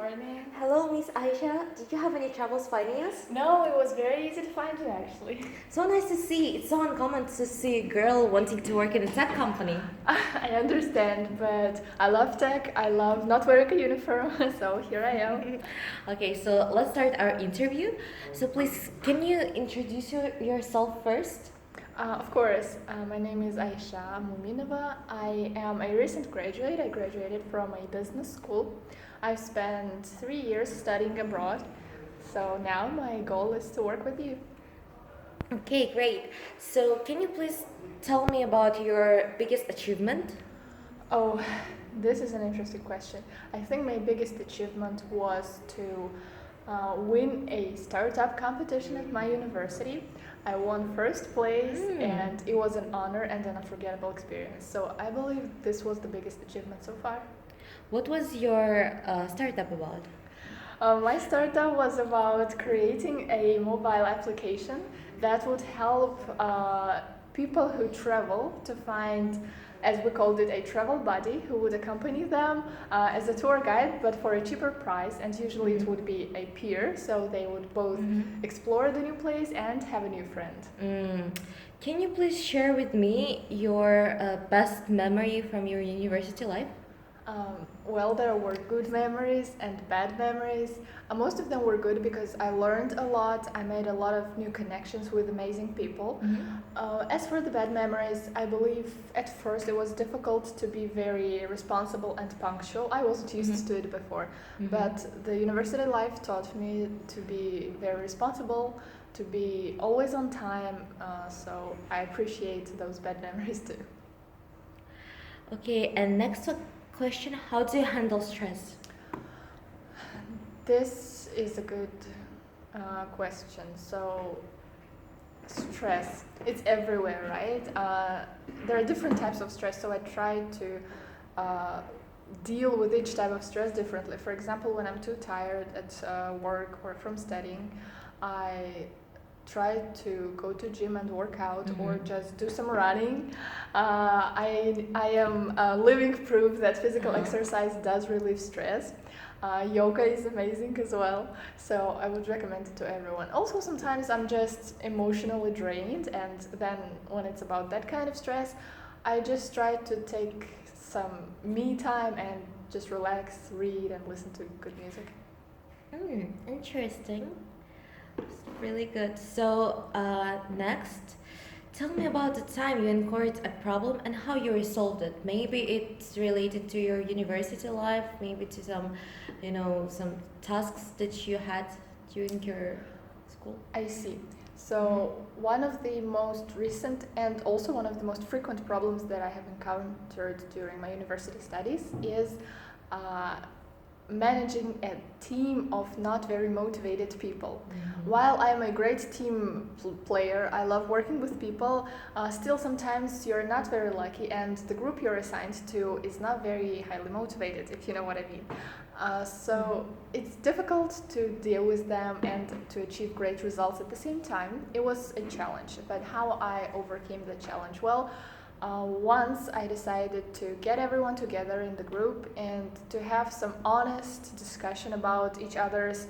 morning. Hello, Miss Aisha. Did you have any troubles finding us? No, it was very easy to find you actually. So nice to see. It's so uncommon to see a girl wanting to work in a tech company. I understand, but I love tech. I love not wearing a uniform, so here I am. Okay, so let's start our interview. So please, can you introduce yourself first? Of course, my name is Aisha Muminova. I am a recent graduate. I graduated from a business school. I've spent 3 years studying abroad, so now my goal is to work with you. Okay, great. So can you please tell me about your biggest achievement? Oh, this is an interesting question. I think my biggest achievement was to win a startup competition at my university. I won first place, and it was an honor and an unforgettable experience. So I believe this was the biggest achievement so far. What was your startup about? My startup was about creating a mobile application that would help people who travel to find, as we called it, a travel buddy who would accompany them as a tour guide, but for a cheaper price. And usually it would be a peer, so they would both explore the new place and have a new friend. Can you please share with me your best memory from your university life? Well, there were good memories and bad memories. Most of them were good because I learned a lot. I made a lot of new connections with amazing people. As for the bad memories, I believe at first it was difficult to be very responsible and punctual. I wasn't used to it before, but the university life taught me to be very responsible, to be always on time. So I appreciate those bad memories too. Okay, and next question, how do you handle stress? This is a good question. So, stress, it's everywhere, right? There are different types of stress, so I try to deal with each type of stress differently. For example, when I'm too tired at work or from studying, I try to go to gym and work out or just do some running. I am living proof that physical exercise does relieve stress. Yoga is amazing as well, so I would recommend it to everyone. Also, sometimes I'm just emotionally drained, and then when it's about that kind of stress, I just try to take some me time and just relax, read, and listen to good music. Interesting. Really good. So, next, tell me about the time you encountered a problem and how you resolved it. Maybe it's related to your university life, maybe to some tasks that you had during your school. I see. So, one of the most recent and also one of the most frequent problems that I have encountered during my university studies is managing a team of not very motivated people. While I'm a great team player, I love working with people, still sometimes you're not very lucky and the group you're assigned to is not very highly motivated, if you know what I mean. So it's difficult to deal with them and to achieve great results at the same time. It was a challenge, but how I overcame the challenge? Well, once I decided to get everyone together in the group and to have some honest discussion about each other's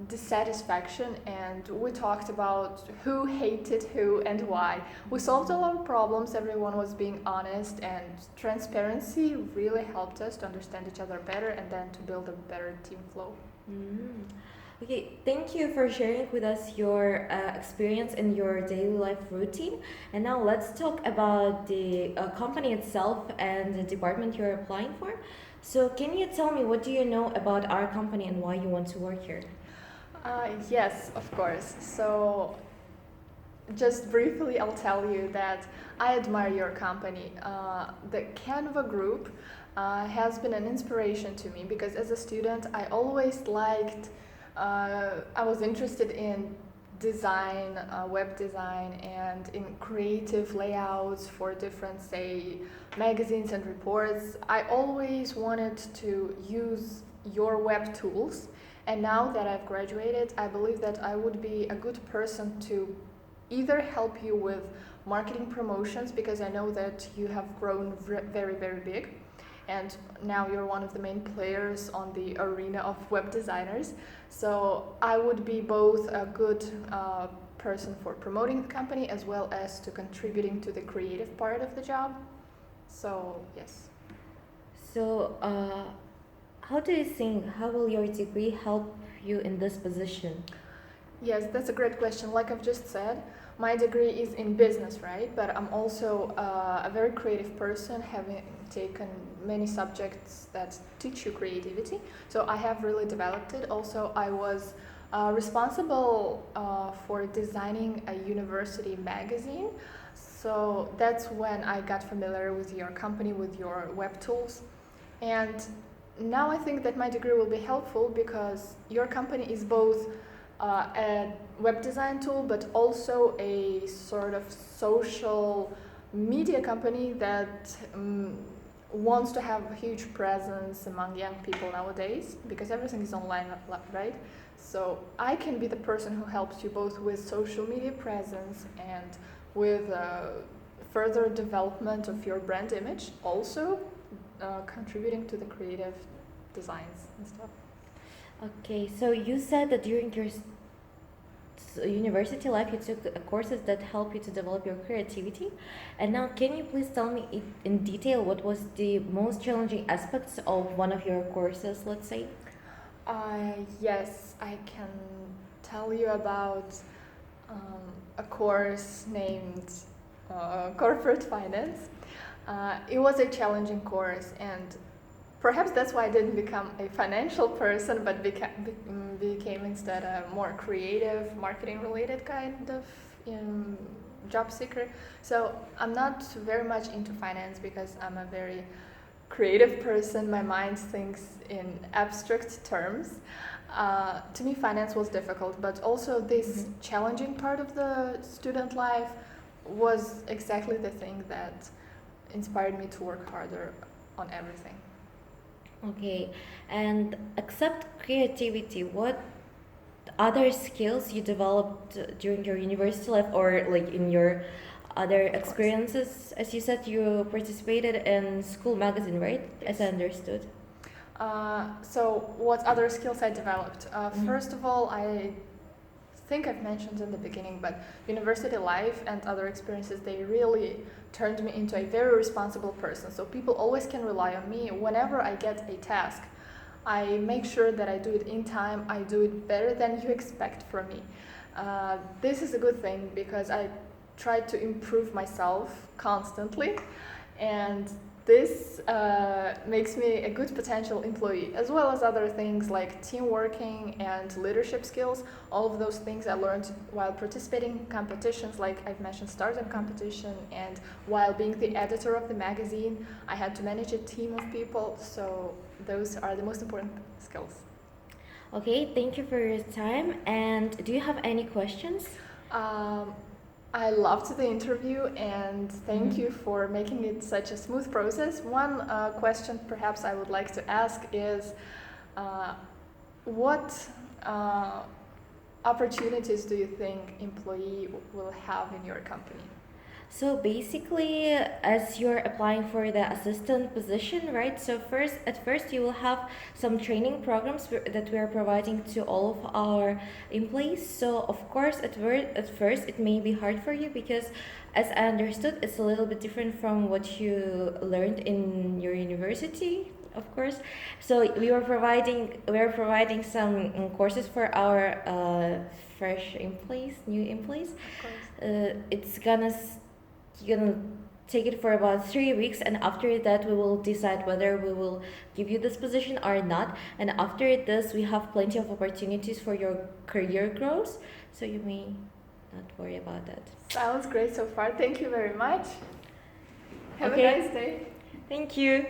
dissatisfaction, and we talked about who hated who and why. We solved a lot of problems, everyone was being honest, and transparency really helped us to understand each other better and then to build a better team flow. Okay, thank you for sharing with us your experience in your daily life routine. And now let's talk about the company itself and the department you're applying for. So, can you tell me what do you know about our company and why you want to work here? Yes, of course. So, just briefly, I'll tell you that I admire your company. The Canva group has been an inspiration to me because as a student, I always liked, I was interested in design, web design, and in creative layouts for different, say, magazines and reports. I always wanted to use your web tools. And now that I've graduated, I believe that I would be a good person to either help you with marketing promotions because I know that you have grown very, very big. and now you're one of the main players on the arena of web designers. So I would be both a good person for promoting the company as well as to contributing to the creative part of the job. So yes. So, how do you think, how will your degree help you in this position? Yes, that's a great question. Like I've just said, my degree is in business, right? But I'm also a very creative person, having taken many subjects that teach you creativity. So I have really developed it. Also, I was responsible for designing a university magazine. So that's when I got familiar with your company, with your web tools. And now I think that my degree will be helpful because your company is both a web design tool, but also a sort of social media company that wants to have a huge presence among young people nowadays because everything is online, right? So I can be the person who helps you both with social media presence and with further development of your brand image, also contributing to the creative designs and stuff. Okay, so you said that during your university life you took courses that help you to develop your creativity. And now, can you please tell me in detail what was the most challenging aspects of one of your courses, let's say? Yes, I can tell you about a course named Corporate Finance. It was a challenging course, and perhaps that's why I didn't become a financial person, but became instead a more creative, marketing-related kind of job seeker. So I'm not very much into finance because I'm a very creative person. My mind thinks in abstract terms. To me, finance was difficult, but also this challenging part of the student life was exactly the thing that inspired me to work harder on everything. Okay, and except creativity, what other skills you developed during your university life or like in your other experiences? As you said, you participated in school magazine, right? Yes. As I understood. So what other skills I developed? First of all, I think I've mentioned in the beginning, but university life and other experiences, they really turned me into a very responsible person. So people always can rely on me. Whenever I get a task, I make sure that I do it in time. I do it better than you expect from me. This is a good thing because I try to improve myself constantly, and this makes me a good potential employee, as well as other things like team working and leadership skills. All of those things I learned while participating in competitions, like I've mentioned Stardom competition, and while being the editor of the magazine, I had to manage a team of people, so those are the most important skills. Okay, thank you for your time. And do you have any questions? I loved the interview and thank you for making it such a smooth process. One question perhaps I would like to ask is what opportunities do you think employee will have in your company? So basically, as you're applying for the assistant position, right? So at first you will have some training programs that we are providing to all of our employees. So of course, at first it may be hard for you because, as I understood, it's a little bit different from what you learned in your university. Of course, so we are providing some courses for our fresh employees, new employees. Of course. It's you're gonna take it for about 3 weeks, and after that we will decide whether we will give you this position or not. And after this we have plenty of opportunities for your career growth, so you may not worry about that. Sounds great so far. Thank you very much. Have Okay. a nice day. Thank you.